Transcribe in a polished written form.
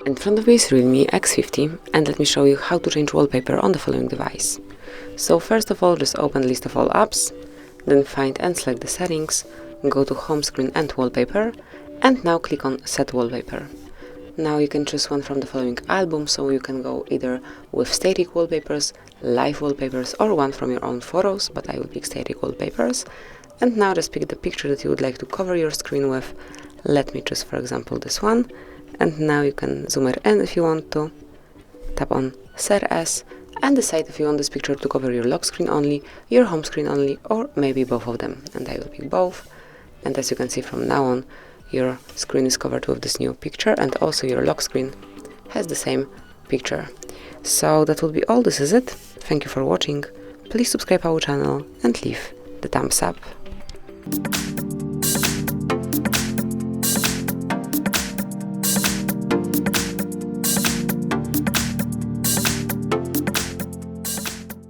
In front of me is REALME X50, and let me show you how to change wallpaper on the following device. So first of all, just open list of all apps, then find and select the settings, go to home screen and wallpaper, and now click on set wallpaper. Now you can choose one from the following album, so you can go either with static wallpapers, live wallpapers, or one from your own photos, but I will pick static wallpapers. And now just pick the picture that you would like to cover your screen with. Let me choose, for example, this one. And now you can zoom it in if you want to. Tap on Set As and decide if you want this picture to cover your lock screen only, your home screen only, or maybe both of them. And I will pick both. And as you can see, from now on, your screen is covered with this new picture, and also your lock screen has the same picture. So that will be all. This is it. Thank you for watching. Please subscribe our channel and leave the thumbs up.